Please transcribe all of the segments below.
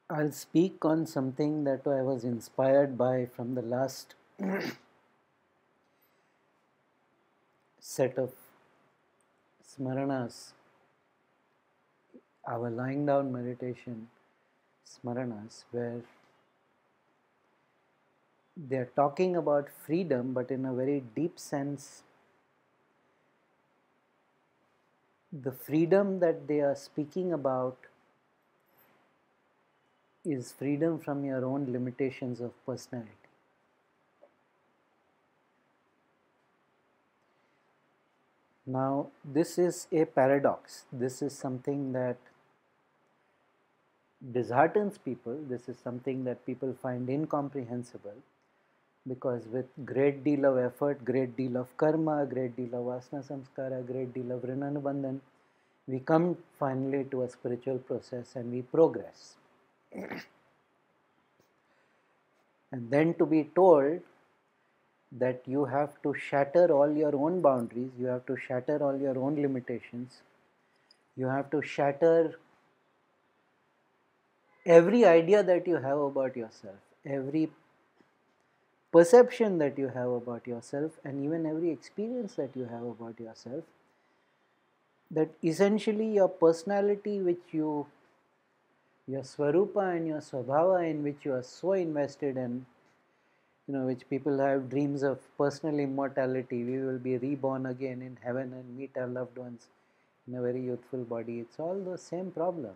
I'll speak on something that I was inspired by from the last set of smaranas, our lying down meditation smaranas, where they are talking about freedom, but in a very deep sense. The freedom that they are speaking about is freedom from your own limitations of personality. Now, this is a paradox. This is something that disheartens people. This is something that people find incomprehensible, because with great deal of effort, great deal of karma, great deal of vasana samskara, great deal of rinanubandhan, we come finally to a spiritual process and we progress. And then to be told that you have to shatter all your own boundaries, you have to shatter all your own limitations, you have to shatter every idea that you have about yourself, every perception that you have about yourself, and even every experience that you have about yourself, that essentially your personality, which your swarupa and your swabhava, in which you are so invested in, which people have dreams of personal immortality. We will be reborn again in heaven and meet our loved ones in a very youthful body. It's all the same problem.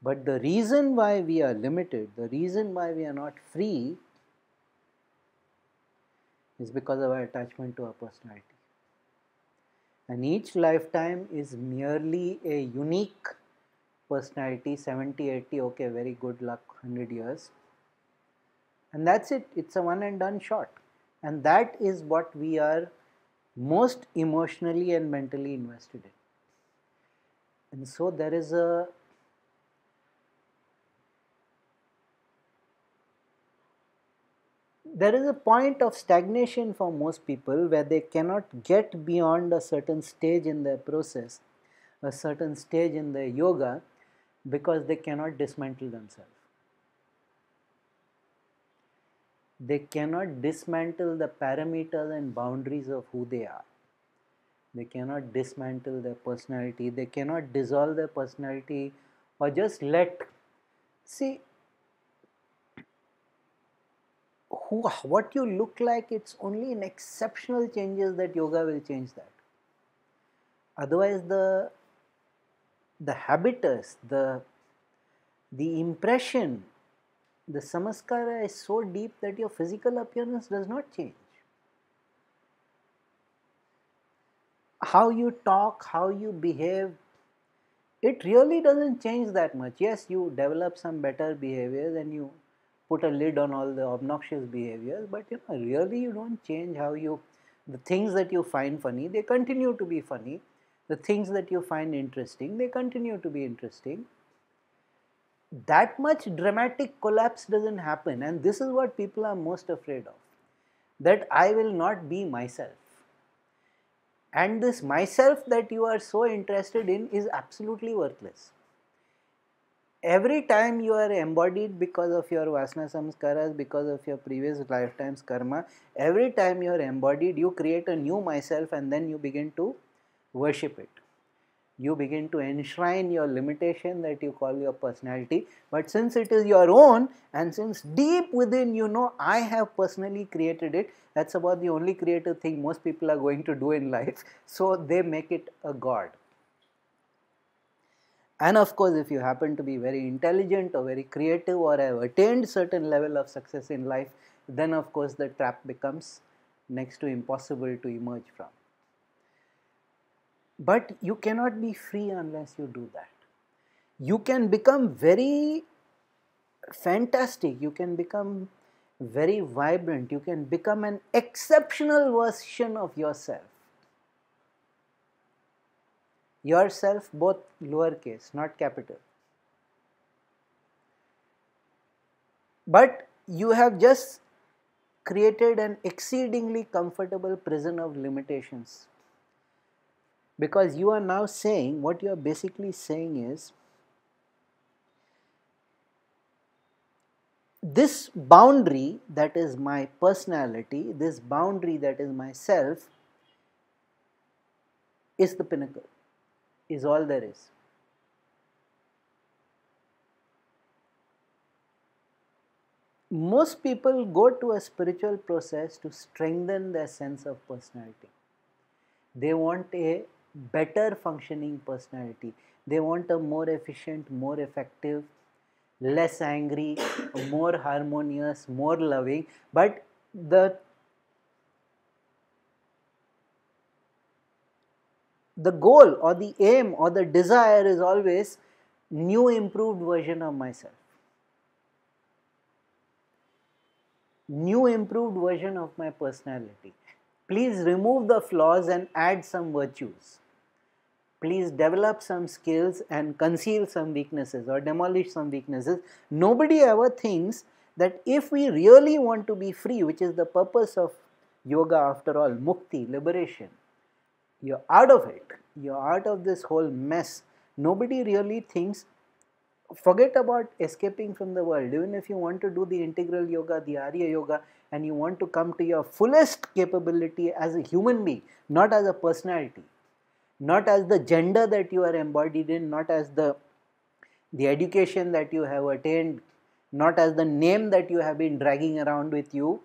But the reason why we are limited, the reason why we are not free, is because of our attachment to our personality. And each lifetime is merely a unique personality, 70, 80, okay, very good luck, 100 years. And that's it. It's a one and done shot. And that is what we are most emotionally and mentally invested in. And so there is a point of stagnation for most people, where they cannot get beyond a certain stage in their process, a certain stage in their yoga, because they cannot dismantle themselves. They cannot dismantle the parameters and boundaries of who they are. They cannot dismantle their personality. They cannot dissolve their personality or just see, what you look like, it's only in exceptional changes that yoga will change that. Otherwise, the habitus, the impression, the samaskara is so deep that your physical appearance does not change. How you talk, how you behave, it really doesn't change that much. Yes, you develop some better behaviors and you put a lid on all the obnoxious behaviors, but really you don't change the things that you find funny, they continue to be funny. The things that you find interesting, they continue to be interesting. That much dramatic collapse doesn't happen, and this is what people are most afraid of, that I will not be myself. And this myself that you are so interested in is absolutely worthless. Every time you are embodied because of your vasana samskaras, because of your previous lifetime's karma, every time you are embodied, you create a new myself and then you begin to worship it. You begin to enshrine your limitation that you call your personality. But since it is your own, and since deep within I have personally created it, that's about the only creative thing most people are going to do in life. So they make it a god. And of course, if you happen to be very intelligent or very creative or have attained certain level of success in life, then of course the trap becomes next to impossible to emerge from. But you cannot be free unless you do that. You can become very fantastic, you can become very vibrant, you can become an exceptional version of yourself. Yourself, both lowercase, not capital. But you have just created an exceedingly comfortable prison of limitations. Because you are now saying, what you are basically saying is, this boundary that is my personality, this boundary that is myself, is the pinnacle, is all there is. Most people go to a spiritual process to strengthen their sense of personality. They want a better functioning personality. They want a more efficient, more effective, less angry, more harmonious, more loving. But the goal or the aim or the desire is always new improved version of myself. New improved version of my personality. Please remove the flaws and add some virtues. Please develop some skills and conceal some weaknesses or demolish some weaknesses. Nobody ever thinks that if we really want to be free, which is the purpose of yoga after all, mukti, liberation, you're out of it. You're out of this whole mess. Nobody really thinks, forget about escaping from the world. Even if you want to do the integral yoga, the Arya Yoga, and you want to come to your fullest capability as a human being, not as a personality, not as the gender that you are embodied in, not as the education that you have attained, not as the name that you have been dragging around with you.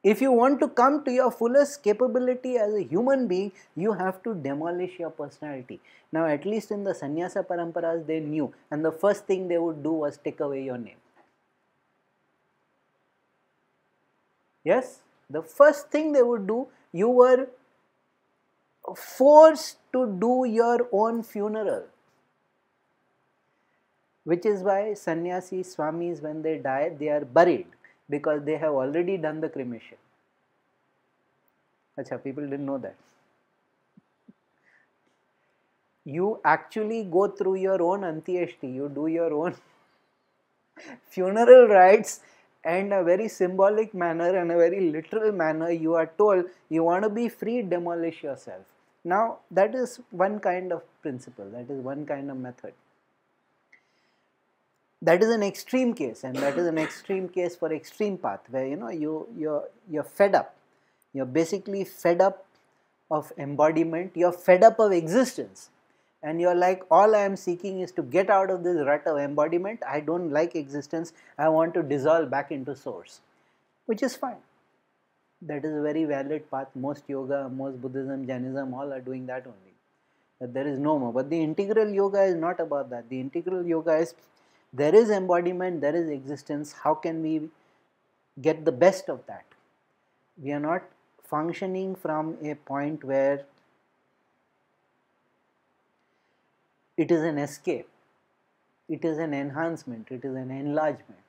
If you want to come to your fullest capability as a human being, you have to demolish your personality. Now, at least in the sannyasa paramparas, they knew, and the first thing they would do was take away your name. Yes, the first thing they would do, you were forced to do your own funeral. Which is why sannyasi swamis, when they die, they are buried, because they have already done the cremation. Acha, people didn't know that. You actually go through your own antyeshti, you do your own funeral rites, and a very symbolic manner and a very literal manner, you are told, you want to be free, demolish yourself. Now, that is one kind of principle, that is one kind of method. That is an extreme case, and that is an extreme case for extreme path, where you're fed up. You're basically fed up of embodiment, you're fed up of existence. And you're like, all I am seeking is to get out of this rut of embodiment. I don't like existence. I want to dissolve back into source, which is fine. That is a very valid path. Most yoga, most Buddhism, Jainism, all are doing that only. That there is no more. But the integral yoga is not about that. The integral yoga is, there is embodiment, there is existence. How can we get the best of that? We are not functioning from a point where it is an escape, it is an enhancement, it is an enlargement,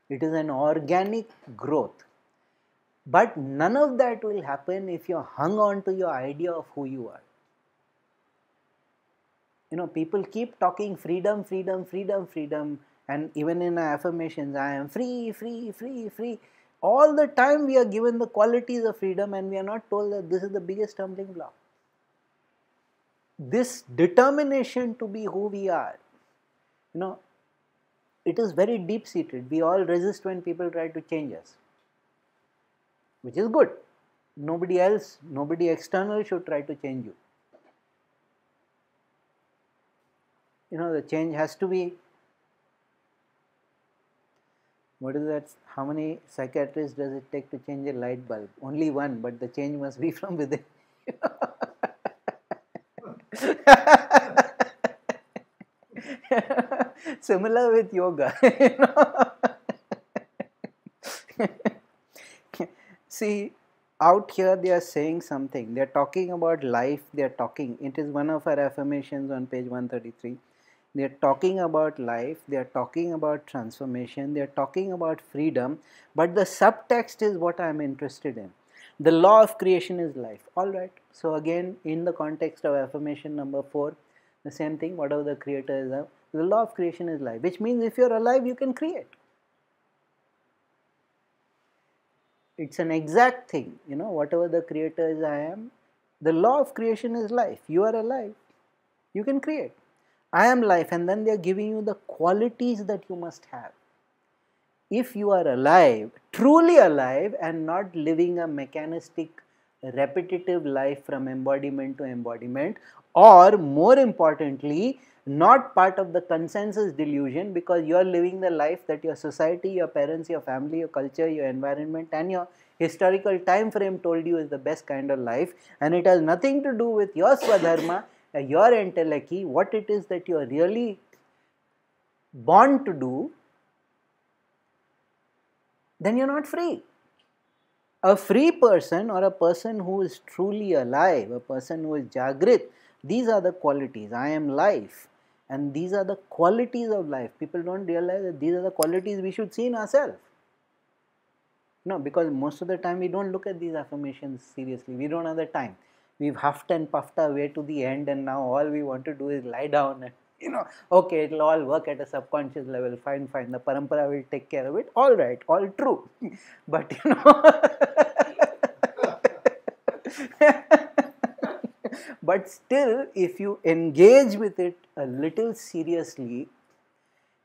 it is an organic growth. But none of that will happen if you are hung on to your idea of who you are. People keep talking freedom, freedom, freedom, freedom, and even in our affirmations, I am free, free, free, free. All the time we are given the qualities of freedom, and we are not told that this is the biggest stumbling block. This determination to be who we are, it is very deep-seated. We all resist when people try to change us, which is good. Nobody else, nobody external should try to change you. The change has to be, what is that? How many psychiatrists does it take to change a light bulb? Only one, but the change must be from within. Similar with yoga. See, out here they are saying something. They are talking about life. They are talking. It is one of our affirmations on page 133. They are talking about life. They are talking about transformation. They are talking about freedom. But the subtext is what I am interested in. The law of creation is life. All right. So again, in the context of affirmation number 4, the same thing. Whatever the creator is, the law of creation is life. Which means if you are alive, you can create. It's an exact thing. Whatever the creator is, I am. The law of creation is life. You are alive. You can create. I am life, and then they are giving you the qualities that you must have. if you are alive, truly alive, and not living a mechanistic, repetitive life from embodiment to embodiment, or more importantly, not part of the consensus delusion, because you are living the life that your society, your parents, your family, your culture, your environment, and your historical time frame told you is the best kind of life, and it has nothing to do with your swadharma, your enteleki, what it is that you are really born to do, then you're not free. A free person, or a person who is truly alive, a person who is Jagrit, these are the qualities. I am life, and these are the qualities of life. People don't realize that these are the qualities we should see in ourselves. No, because most of the time we don't look at these affirmations seriously. We don't have the time. We've huffed and puffed our way to the end, and now all we want to do is lie down and, okay, it'll all work at a subconscious level. Fine, fine. The parampara will take care of it. All right, all true. But but still, if you engage with it a little seriously,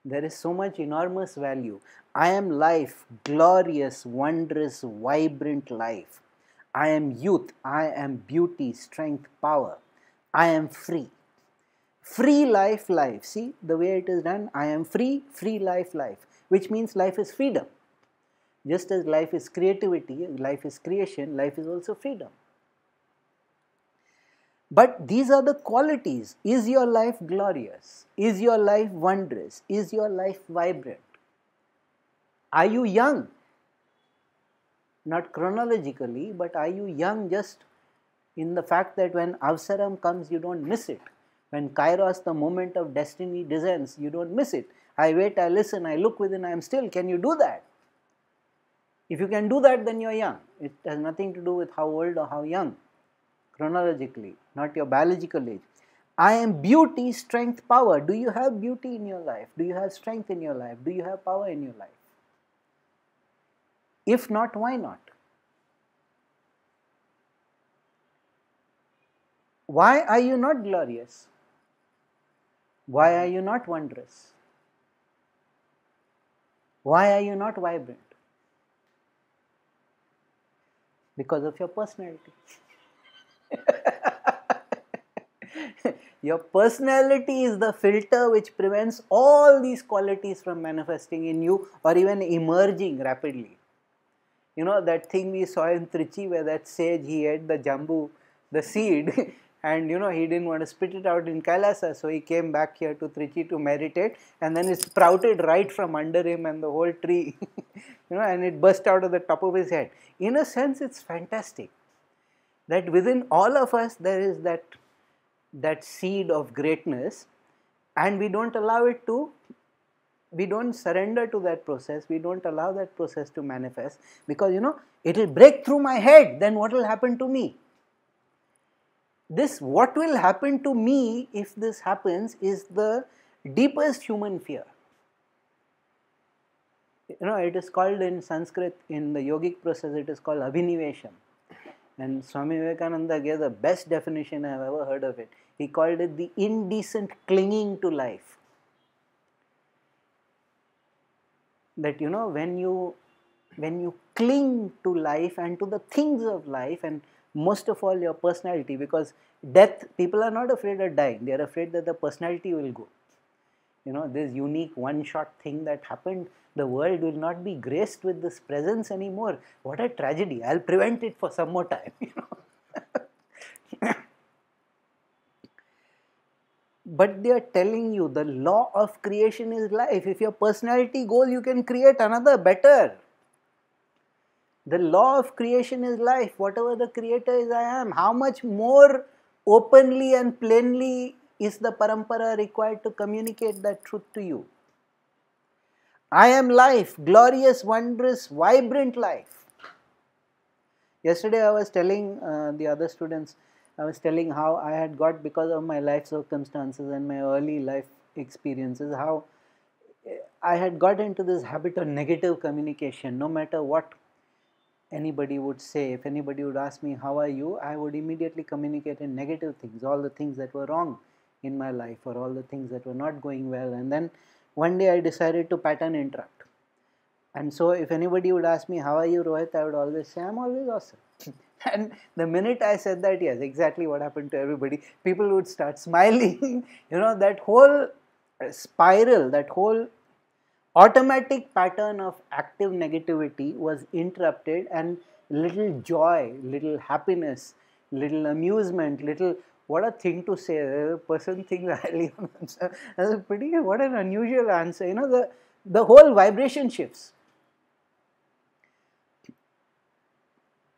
there is so much enormous value. I am life, glorious, wondrous, vibrant life. I am youth. I am beauty, strength, power. I am free. Free life, life. See the way it is done? I am free, free life, life. Which means life is freedom. Just as life is creativity, life is creation, life is also freedom. But these are the qualities. Is your life glorious? Is your life wondrous? Is your life vibrant? Are you young? Not chronologically, but are you young just in the fact that when Avsaram comes, you don't miss it. When Kairos, the moment of destiny, descends, you don't miss it. I wait, I listen, I look within, I am still. Can you do that? If you can do that, then you're young. It has nothing to do with how old or how young, chronologically, not your biological age. I am beauty, strength, power. Do you have beauty in your life? Do you have strength in your life? Do you have power in your life? If not, why not? Why are you not glorious? Why are you not wondrous? Why are you not vibrant? Because of your personality. Your personality is the filter which prevents all these qualities from manifesting in you or even emerging rapidly. You know that thing we saw in Trichy where that sage, he ate the jambu, the seed, and he didn't want to spit it out in Kailasa, so he came back here to Trichy to meditate, and then it sprouted right from under him and the whole tree, and it burst out of the top of his head. In a sense, it's fantastic that within all of us there is that seed of greatness, and we don't allow it to, we don't surrender to that process, we don't allow that process to manifest, because it will break through my head, then what will happen to me? This what will happen to me if this happens is the deepest human fear. It is called in Sanskrit, in the yogic process, it is called abhinivesham. And Swami Vivekananda gave the best definition I have ever heard of it. He called it the indecent clinging to life. That when you cling to life and to the things of life, and most of all your personality, because death, people are not afraid of dying, they are afraid that the personality will go. This unique one-shot thing that happened, the world will not be graced with this presence anymore. What a tragedy. I'll prevent it for some more time. But they are telling you the law of creation is life. If your personality goes, you can create another better. The law of creation is life. Whatever the creator is, I am. How much more openly and plainly is the parampara required to communicate that truth to you? I am life, glorious, wondrous, vibrant life. Yesterday I was telling the other students, I was telling how I had got, because of my life circumstances and my early life experiences, how I had got into this habit of negative communication. No matter what anybody would say, if anybody would ask me, how are you? I would immediately communicate in negative things, all the things that were wrong in my life or all the things that were not going well. And then one day I decided to pattern interrupt. And so if anybody would ask me, how are you, Rohit, I would always say, I'm always awesome. And the minute I said that, yes, exactly what happened to everybody, people would start smiling. That whole spiral, that whole automatic pattern of active negativity was interrupted, and little joy, little happiness, little amusement, little, what a thing to say. The person thinks highly of themselves. That's a pretty, what an unusual answer. The whole vibration shifts.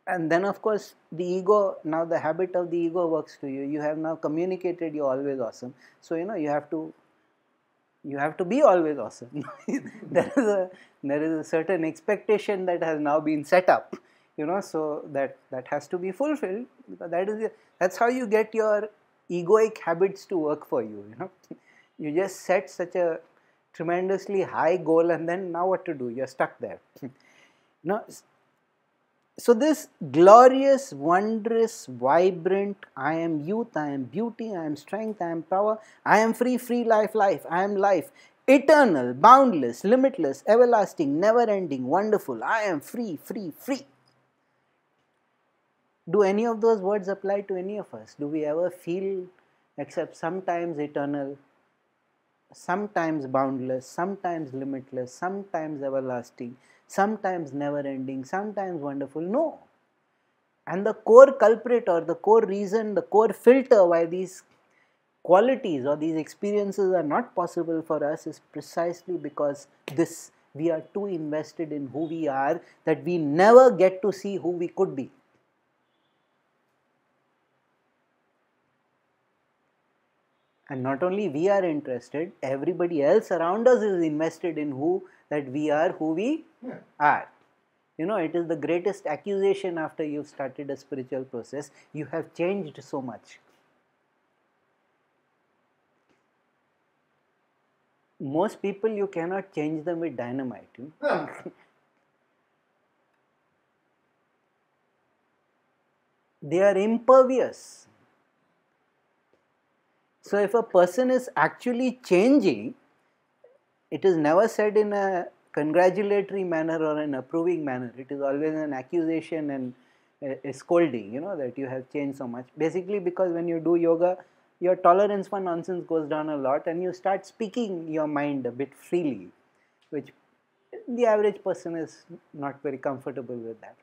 And then of course the ego, now the habit of the ego works to you. You have now communicated you're always awesome. So you have to be always awesome. there is a certain expectation that has now been set up, so that has to be fulfilled, because that's how you get your egoic habits to work for you. You just set such a tremendously high goal, and then now what to do? You're stuck there. So this glorious, wondrous, vibrant, I am youth, I am beauty, I am strength, I am power, I am free, free life, life, I am life, eternal, boundless, limitless, everlasting, never-ending, wonderful, I am free, free, free. Do any of those words apply to any of us? Do we ever feel, except sometimes eternal, sometimes boundless, sometimes limitless, sometimes everlasting, sometimes never ending, sometimes wonderful? No. And the core culprit, or the core reason, the core filter why these qualities or these experiences are not possible for us is precisely because we are too invested in who we are, that we never get to see who we could be. And not only we are interested, everybody else around us is invested in that we are who we are. It is the greatest accusation after you've started a spiritual process. You have changed so much. Most people, you cannot change them with dynamite. They are impervious. So if a person is actually changing, it is never said in a congratulatory manner or an approving manner. It is always an accusation and a scolding, that you have changed so much. Basically, because when you do yoga, your tolerance for nonsense goes down a lot, and you start speaking your mind a bit freely, which the average person is not very comfortable with that.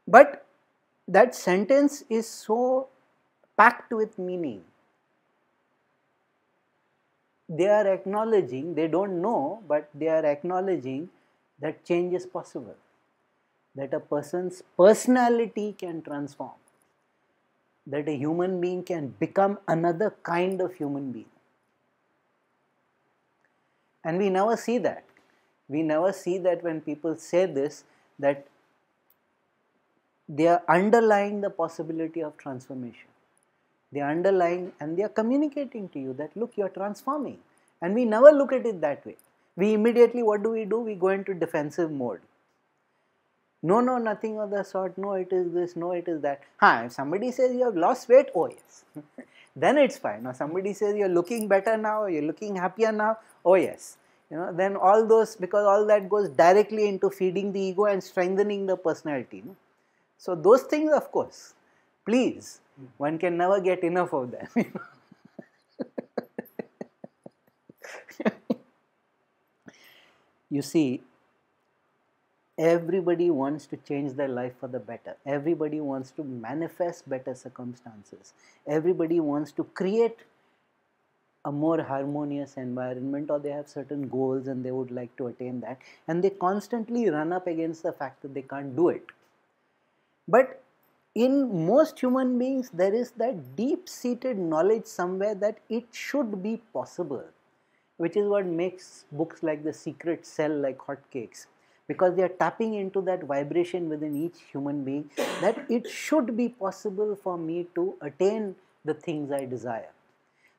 But that sentence is so packed with meaning. They are acknowledging, they don't know, but they are acknowledging that change is possible, that a person's personality can transform, that a human being can become another kind of human being. And we never see that. We never see that when people say this, that they are underlying the possibility of transformation. They are underlying, and they are communicating to you that, look, you are transforming. And we never look at it that way. We immediately, what do? We go into defensive mode. No, nothing of the sort. No, it is this. No, it is that. If somebody says you have lost weight, oh yes. Then it's fine. Now somebody says you're looking better now, you're looking happier now, oh yes. Then all those, because all that goes directly into feeding the ego and strengthening the personality. So those things, of course, please, one can never get enough of them. You see, everybody wants to change their life for the better. Everybody wants to manifest better circumstances. Everybody wants to create a more harmonious environment, or they have certain goals and they would like to attain that. And they constantly run up against the fact that they can't do it. But in most human beings, there is that deep-seated knowledge somewhere that it should be possible, which is what makes books like The Secret sell like hotcakes, because they are tapping into that vibration within each human being, that it should be possible for me to attain the things I desire.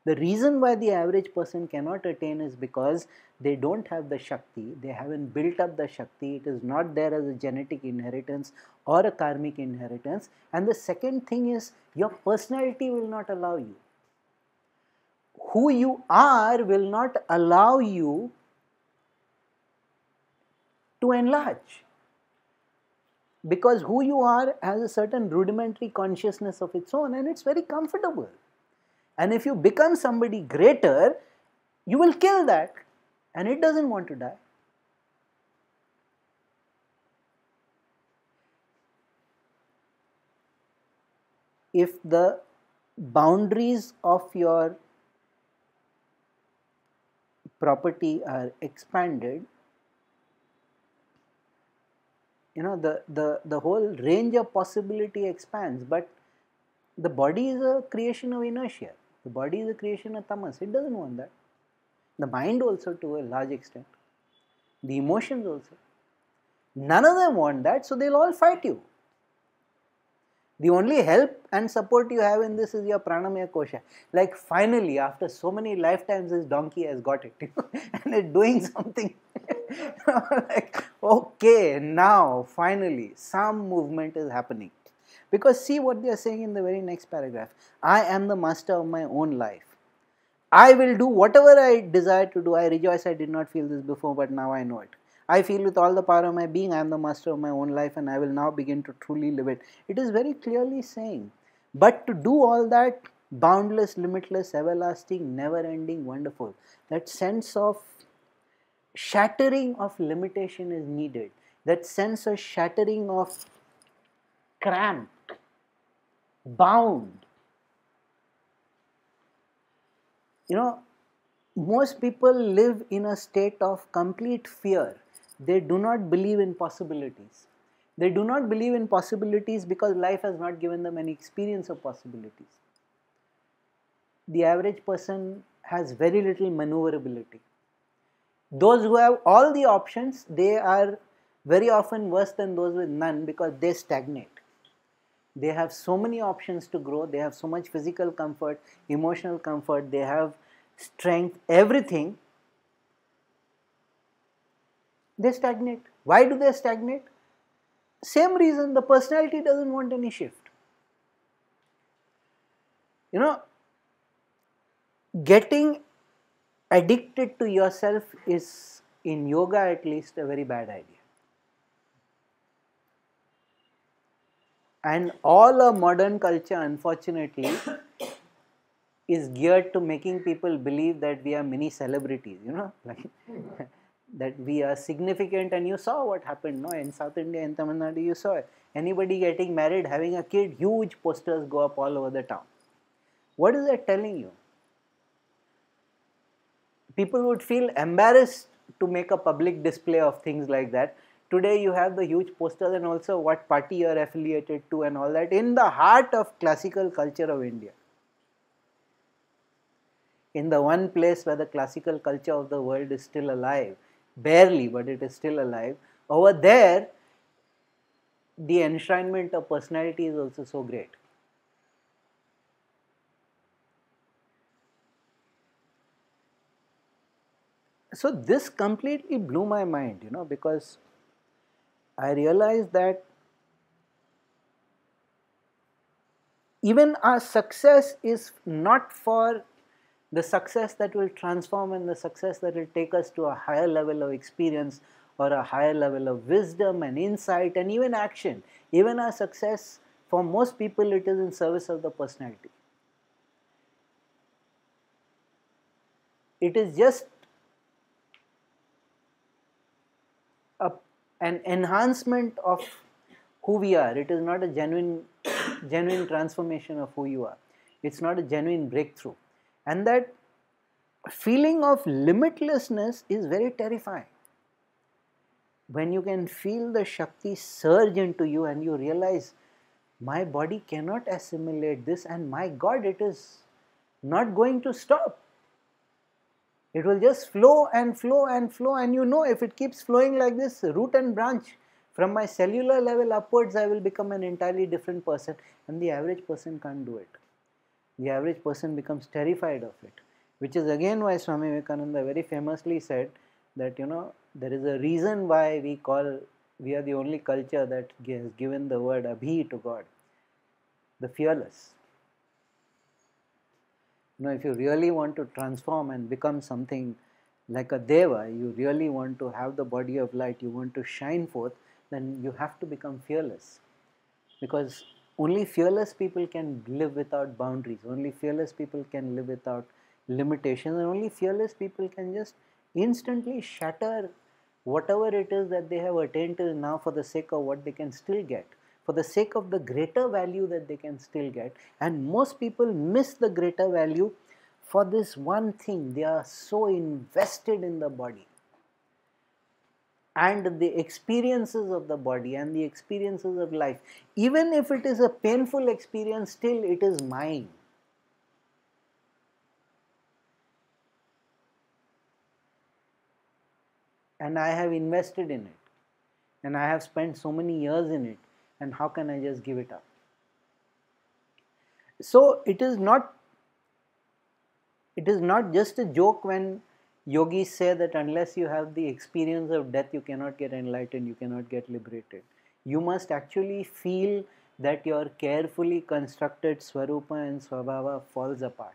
The reason why the average person cannot attain is because they don't have the Shakti, they haven't built up the Shakti, it is not there as a genetic inheritance or a karmic inheritance. And the second thing is, your personality will not allow you. Who you are will not allow you to enlarge, because who you are has a certain rudimentary consciousness of its own, and it's very comfortable. And if you become somebody greater, you will kill that, and it doesn't want to die. If the boundaries of your property are expanded, the whole range of possibility expands. But the body is a creation of inertia. The body is a creation of tamas. It doesn't want that. The mind also, to a large extent. The emotions also. None of them want that, so they'll all fight you. The only help and support you have in this is your pranamaya kosha. Like finally, after so many lifetimes, this donkey has got it, and it's doing something. Like, okay, now finally some movement is happening. Because see what they are saying in the very next paragraph. I am the master of my own life. I will do whatever I desire to do. I rejoice I did not feel this before, but now I know it. I feel with all the power of my being, I am the master of my own life, and I will now begin to truly live it. It is very clearly saying. But to do all that, boundless, limitless, everlasting, never-ending, wonderful, that sense of shattering of limitation is needed. That sense of shattering of cramped, bound. Most people live in a state of complete fear. They do not believe in possibilities. They do not believe in possibilities because life has not given them any experience of possibilities. The average person has very little maneuverability. Those who have all the options, they are very often worse than those with none because they stagnate. They have so many options to grow. They have so much physical comfort, emotional comfort. They have strength, everything. They stagnate. Why do they stagnate? Same reason, the personality doesn't want any shift. Getting addicted to yourself is, in yoga at least, a very bad idea. And all our modern culture, unfortunately, is geared to making people believe that we are mini celebrities, like that we are significant. And you saw what happened, no? In South India, in Tamil Nadu, you saw it. Anybody getting married, having a kid, huge posters go up all over the town. What is that telling you? People would feel embarrassed to make a public display of things like that. Today you have the huge posters and also what party you are affiliated to and all that in the heart of classical culture of India. In the one place where the classical culture of the world is still alive, barely, but it is still alive, over there the enshrinement of personality is also so great. So this completely blew my mind, because I realized that even our success is not for the success that will transform and the success that will take us to a higher level of experience or a higher level of wisdom and insight and even action. Even our success, for most people, it is in service of the personality. It is just an enhancement of who we are. It is not a genuine transformation of who you are. It's not a genuine breakthrough. And that feeling of limitlessness is very terrifying. When you can feel the Shakti surge into you and you realize, my body cannot assimilate this, and my God, it is not going to stop. It will just flow and flow and flow, and if it keeps flowing like this, root and branch, from my cellular level upwards, I will become an entirely different person, and the average person can't do it. The average person becomes terrified of it, which is again why Swami Vivekananda very famously said that, there is a reason why we are the only culture that has given the word Abhi to God, the fearless. If you really want to transform and become something like a deva, you really want to have the body of light, you want to shine forth, then you have to become fearless. Because only fearless people can live without boundaries, only fearless people can live without limitations, and only fearless people can just instantly shatter whatever it is that they have attained till now for the sake of what they can still get, for the sake of the greater value that they can still get. And most people miss the greater value for this one thing. They are so invested in the body and the experiences of the body and the experiences of life. Even if it is a painful experience, still it is mine. And I have invested in it. And I have spent so many years in it. And how can I just give it up? So it is not just a joke when yogis say that unless you have the experience of death, you cannot get enlightened, you cannot get liberated. You must actually feel that your carefully constructed Swarupa and Swabhava falls apart.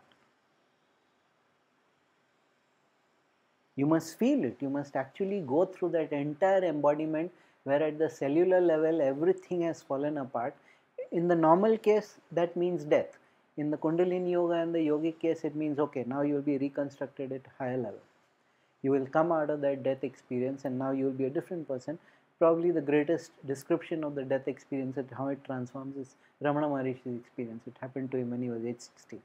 You must feel it. You must actually go through that entire embodiment where at the cellular level everything has fallen apart. In the normal case, that means death. In the Kundalini Yoga and the yogic case, it means okay, now you will be reconstructed at higher level. You will come out of that death experience and now you will be a different person. Probably the greatest description of the death experience and how it transforms is Ramana Maharishi's experience. It happened to him when he was age 16.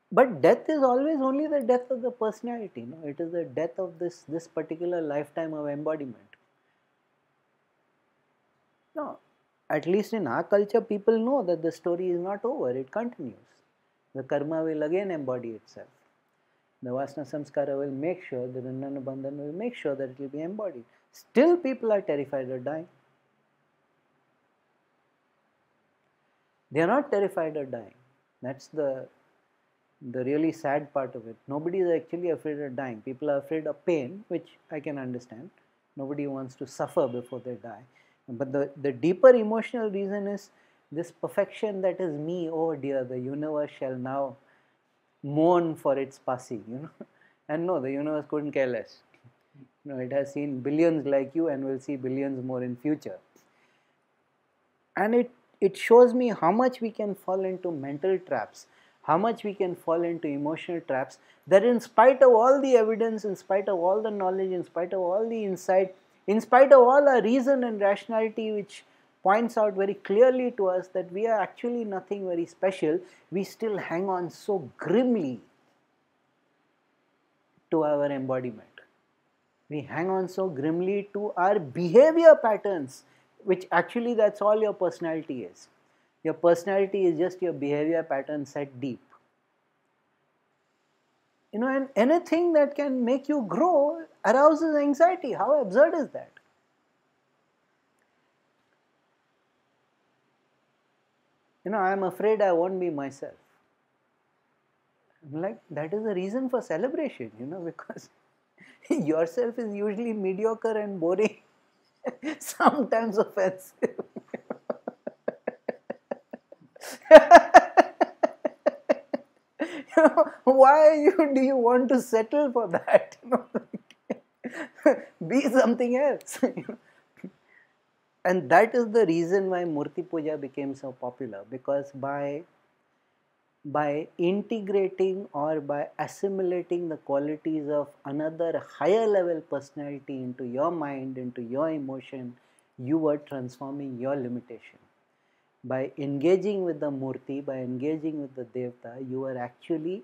But death is always only the death of the personality. No? It is the death of this particular lifetime of embodiment. No, at least in our culture, people know that the story is not over. It continues. The karma will again embody itself. The Vasana Samskara will make sure, the Randana Bandhana will make sure that it will be embodied. Still people are terrified of dying. They are not terrified of dying. That's the really sad part of it. Nobody is actually afraid of dying. People are afraid of pain, which I can understand. Nobody wants to suffer before they die. But the deeper emotional reason is this perfection that is me, oh dear, the universe shall now mourn for its passing, And no, the universe couldn't care less. It has seen billions like you and will see billions more in future. And it shows me how much we can fall into mental traps, how much we can fall into emotional traps, that in spite of all the evidence, in spite of all the knowledge, in spite of all the insight, in spite of all our reason and rationality which points out very clearly to us that we are actually nothing very special, we still hang on so grimly to our embodiment. We hang on so grimly to our behavior patterns, which actually that's all your personality is. Your personality is just your behavior pattern set deep. And anything that can make you grow arouses anxiety. How absurd is that? I am afraid I won't be myself. I'm like, that is a reason for celebration, because yourself is usually mediocre and boring, sometimes offensive. Why do you want to settle for that? Be something else. And that is the reason why Murti Puja became so popular, because by integrating or by assimilating the qualities of another higher level personality into your mind, into your emotion, you were transforming your limitation. By engaging with the Murti, by engaging with the Devta, you are actually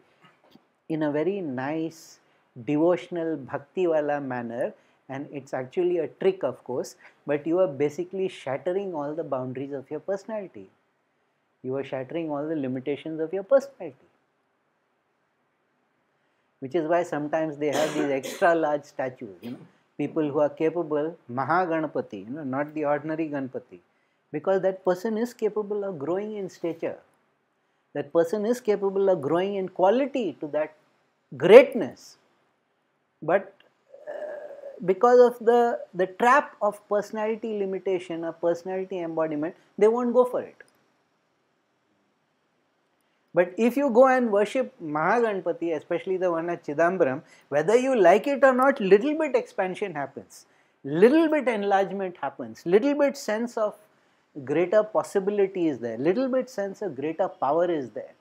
in a very nice devotional bhakti wala manner, and it's actually a trick of course, but you are basically shattering all the boundaries of your personality. You are shattering all the limitations of your personality. Which is why sometimes they have these extra large statues, people who are capable, Mahaganapati, not the ordinary Ganpati, because that person is capable of growing in stature. That person is capable of growing in quality to that greatness. But because of the trap of personality limitation or personality embodiment, they won't go for it. But if you go and worship Mahaganpati, especially the one at Chidambaram, whether you like it or not, little bit expansion happens, little bit enlargement happens, little bit sense of greater possibility is there, little bit sense of greater power is there.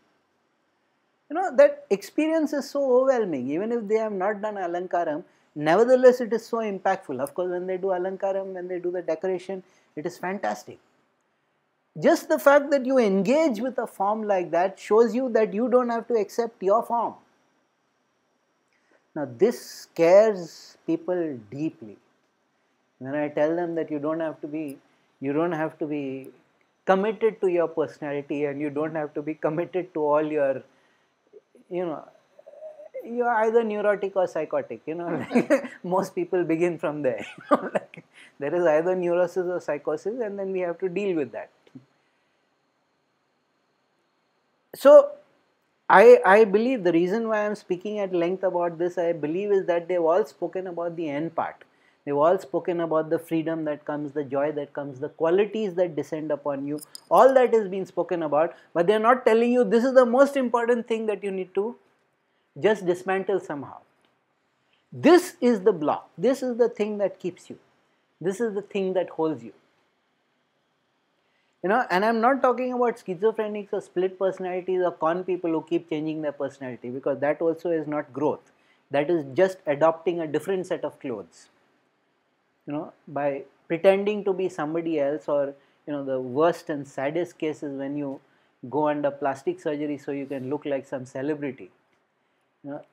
That experience is so overwhelming. Even if they have not done Alankaram, nevertheless it is so impactful. Of course, when they do Alankaram, when they do the decoration, it is fantastic. Just the fact that you engage with a form like that shows you that you don't have to accept your form. Now this scares people deeply. When I tell them that you don't have to be committed to your personality, and you don't have to be committed to all your, you are either neurotic or psychotic, like most people begin from there. Like there is either neurosis or psychosis, and then we have to deal with that. So I believe the reason why I am speaking at length about this, I believe, is that they've all spoken about the end part. They've all spoken about the freedom that comes, the joy that comes, the qualities that descend upon you. All that is being spoken about, but they're not telling you this is the most important thing that you need to just dismantle somehow. This is the block. This is the thing that keeps you. This is the thing that holds you. And I'm not talking about schizophrenics or split personalities or con people who keep changing their personality, because that also is not growth. That is just adopting a different set of clothes. By pretending to be somebody else, or the worst and saddest case is when you go under plastic surgery so you can look like some celebrity.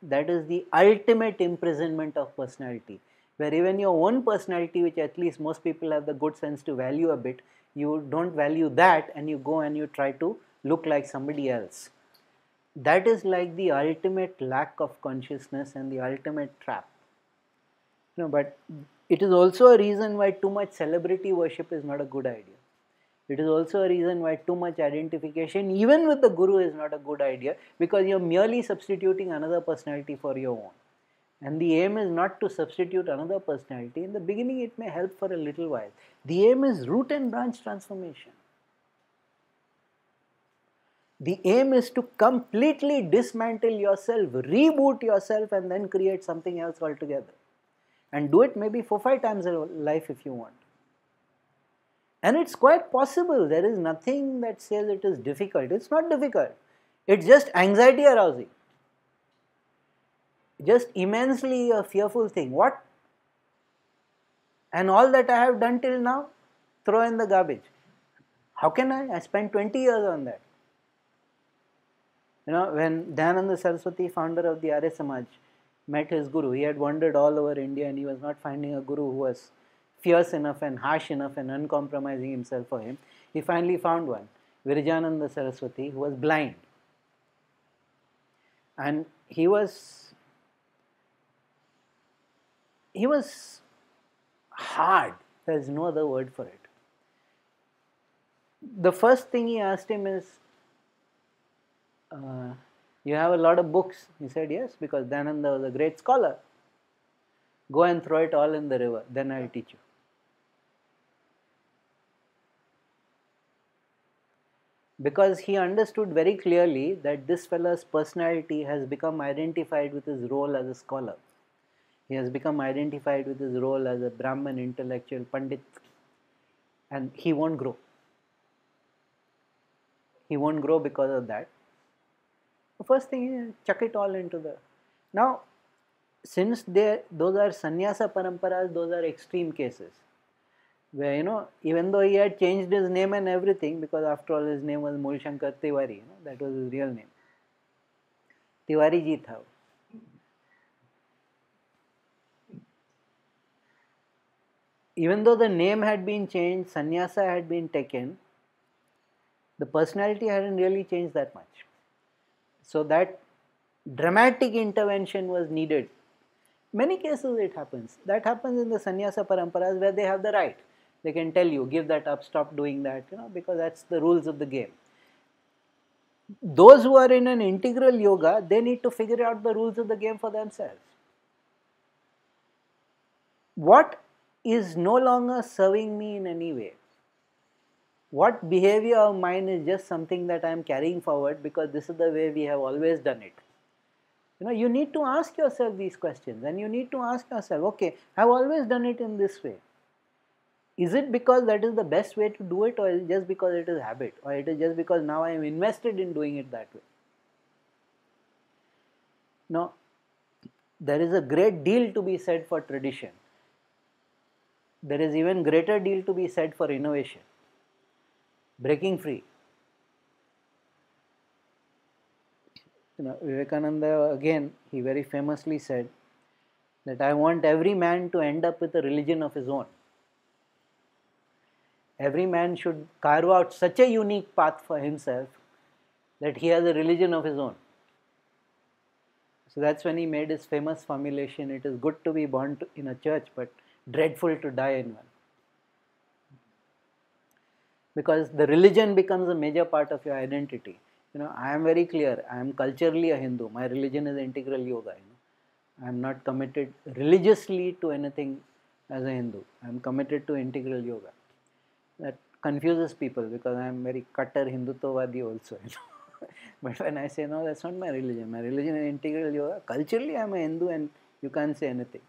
That is the ultimate imprisonment of personality, where even your own personality, which at least most people have the good sense to value a bit, you don't value that, and you go and you try to look like somebody else. That is like the ultimate lack of consciousness and the ultimate trap. But it is also a reason why too much celebrity worship is not a good idea. It is also a reason why too much identification, even with the guru, is not a good idea, because you're merely substituting another personality for your own. And the aim is not to substitute another personality. In the beginning, it may help for a little while. The aim is root and branch transformation. The aim is to completely dismantle yourself, reboot yourself, and then create something else altogether. And do it maybe 4-5 times a life if you want. And it's quite possible. There is nothing that says it is difficult. It's not difficult. It's just anxiety arousing. Just immensely a fearful thing. What? And all that I have done till now, throw in the garbage. How can I? I spent 20 years on that. When Dayananda Saraswati, founder of the Arya Samaj, met his guru, he had wandered all over India and he was not finding a guru who was fierce enough and harsh enough and uncompromising himself for him. He finally found one, Virajananda Saraswati, who was blind. And he was hard. There is no other word for it. The first thing he asked him is, you have a lot of books? He said, yes, because Dayananda was a great scholar. Go and throw it all in the river, then I will teach you. Because he understood very clearly that this fellow's personality has become identified with his role as a scholar. He has become identified with his role as a Brahman intellectual Pandit, and he won't grow. He won't grow because of that. The first thing is chuck it all into the... Now, since those are sannyasa paramparas, those are extreme cases. Where, even though he had changed his name and everything, because after all his name was Mool Shankar Tiwari, that was his real name. Tiwari ji tha. Even though the name had been changed, sannyasa had been taken, the personality hadn't really changed that much. So that dramatic intervention was needed. Many cases it happens. That happens in the sannyasa paramparas where they have the right. They can tell you, give that up, stop doing that, because that's the rules of the game. Those who are in an integral yoga, they need to figure out the rules of the game for themselves. What is no longer serving me in any way? What behavior of mine is just something that I am carrying forward because this is the way we have always done it? You need to ask yourself these questions, and you need to ask yourself, okay, I've always done it in this way. Is it because that is the best way to do it, or is it just because it is habit, or it is just because now I am invested in doing it that way? Now, there is a great deal to be said for tradition. There is even greater deal to be said for innovation, breaking free. Vivekananda, again, he very famously said that I want every man to end up with a religion of his own. Every man should carve out such a unique path for himself that he has a religion of his own. So that's when he made his famous formulation, it is good to be born in a church, but dreadful to die in one. Because the religion becomes a major part of your identity. I am very clear, I am culturally a Hindu, my religion is integral yoga. I am not committed religiously to anything as a Hindu. I am committed to integral yoga. That confuses people because I am very cutter Hindutvadi also. But when I say no, that's not my religion. My religion is integral yoga. Culturally, I am a Hindu, and you can't say anything.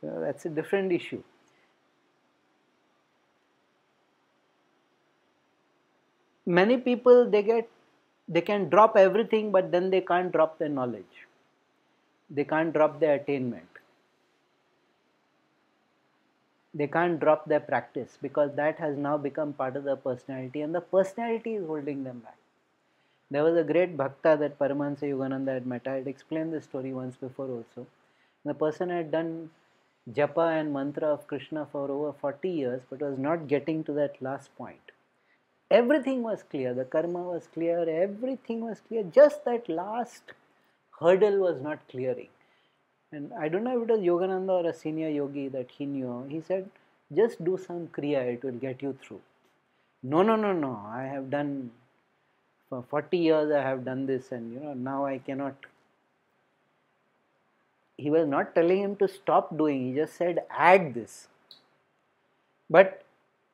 That's a different issue. Many people, they can drop everything, but then they can't drop their knowledge. They can't drop their attainment. They can't drop their practice because that has now become part of their personality, and the personality is holding them back. There was a great bhakta that Paramahansa Yogananda had met. I had explained this story once before also. The person had done japa and mantra of Krishna for over 40 years, but was not getting to that last point. Everything was clear, the karma was clear, everything was clear, just that last hurdle was not clearing. And I don't know if it was Yogananda or a senior yogi that he knew. He said, just do some kriya, it will get you through. No, I have done, for 40 years I have done this, and now I cannot. He was not telling him to stop doing, he just said, add this. But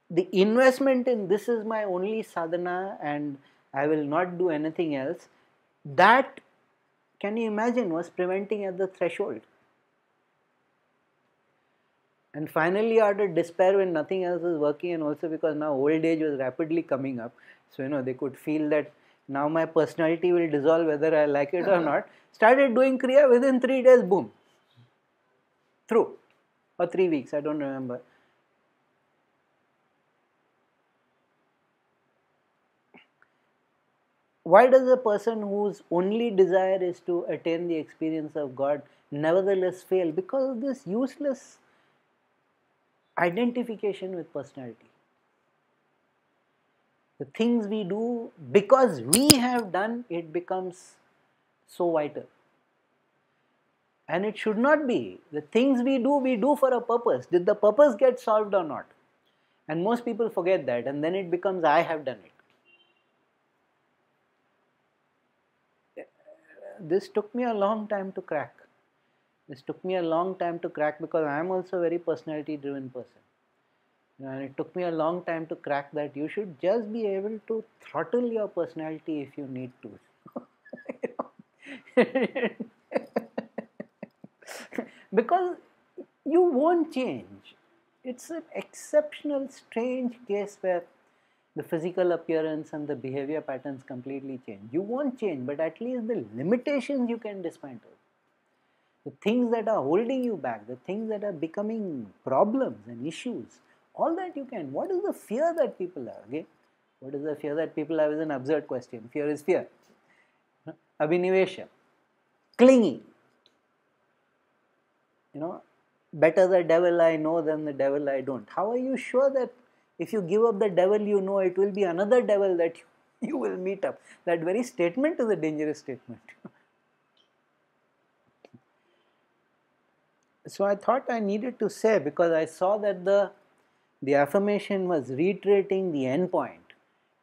the investment in this is my only sadhana and I will not do anything else, that, can you imagine, was preventing at the threshold. And finally, out of despair, when nothing else was working, and also because now old age was rapidly coming up, so they could feel that now my personality will dissolve whether I like it or not, started doing kriya, within 3 days, boom, through, or 3 weeks, I don't remember. Why does a person whose only desire is to attain the experience of God nevertheless fail? Because of this useless identification with personality. The things we do because we have done, it becomes so vital. And it should not be. The things we do for a purpose. Did the purpose get solved or not? And most people forget that, and then it becomes, I have done it. This took me a long time to crack. Because I am also a very personality driven person. And it took me a long time to crack that you should just be able to throttle your personality if you need to. Because you won't change. It's an exceptional, strange case where the physical appearance and the behavior patterns completely change. You won't change, but at least the limitations you can dismantle. The things that are holding you back, the things that are becoming problems and issues, all that you can. What is the fear that people have? Okay? What is the fear that people have is an absurd question. Fear is fear. Abhinivesha. Clinging. Better the devil I know than the devil I don't. How are you sure that if you give up the devil you know, it will be another devil that you will meet up? That very statement is a dangerous statement. So I thought I needed to say, because I saw that the affirmation was reiterating the end point.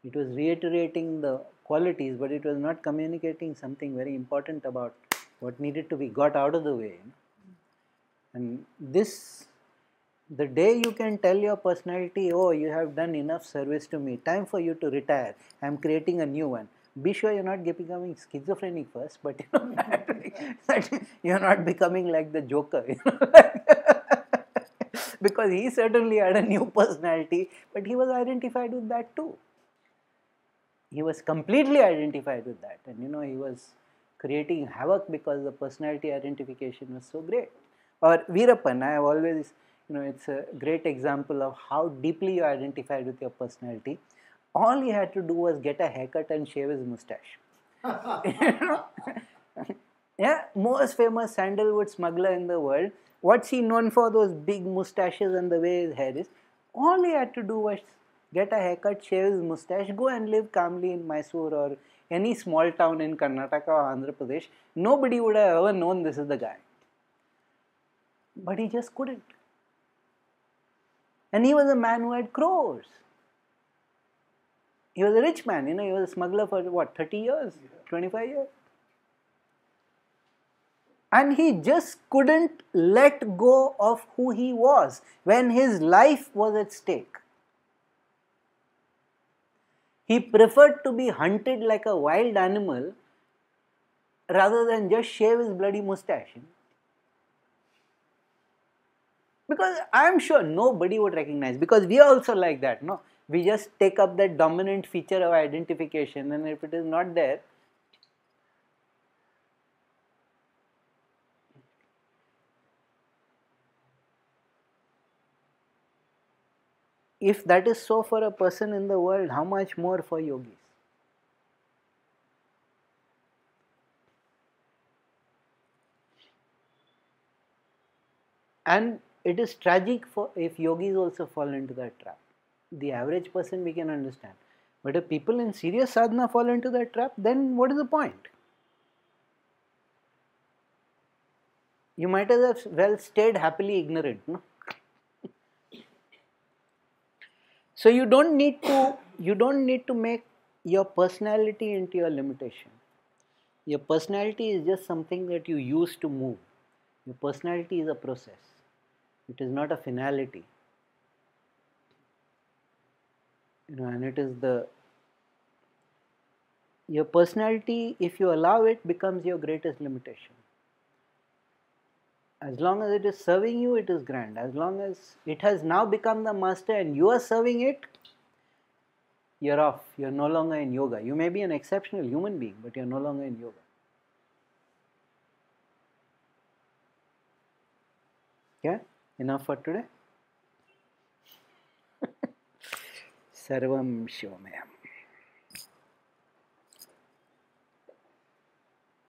It was reiterating the qualities, but it was not communicating something very important about what needed to be got out of the way. And this The day you can tell your personality, oh, you have done enough service to me, time for you to retire, I am creating a new one. Be sure you're not becoming schizophrenic first, but that you're not becoming like the Joker. Because he certainly had a new personality, but he was identified with that too. He was completely identified with that, and he was creating havoc because the personality identification was so great. Or Veerappan, I have always, it's a great example of how deeply you identified with your personality. All he had to do was get a haircut and shave his mustache. Yeah, most famous sandalwood smuggler in the world. What's he known for? Those big mustaches and the way his hair is. All he had to do was get a haircut, shave his mustache, go and live calmly in Mysore or any small town in Karnataka or Andhra Pradesh. Nobody would have ever known this is the guy. But he just couldn't. And he was a man who had crores. He was a rich man, he was a smuggler for what, 30 years, 25 years. And he just couldn't let go of who he was when his life was at stake. He preferred to be hunted like a wild animal rather than just shave his bloody mustache. Because I am sure nobody would recognize, because we are also like that, no? We just take up that dominant feature of identification, and if it is not there, if that is so for a person in the world, how much more for yogis? And it is tragic for if yogis also fall into that trap. The average person we can understand. But if people in serious sadhana fall into that trap, then what is the point? You might as well stayed happily ignorant, no? So you don't need to make your personality into your limitation. Your personality is just something that you use to move. Your personality is a process. It is not a finality. And it is your personality, if you allow it, becomes your greatest limitation. As long as it is serving you, it is grand. As long as it has now become the master and you are serving it, you're off. You're no longer in yoga. You may be an exceptional human being, but you're no longer in yoga. Yeah? Enough for today? Sarvam Shivamaya.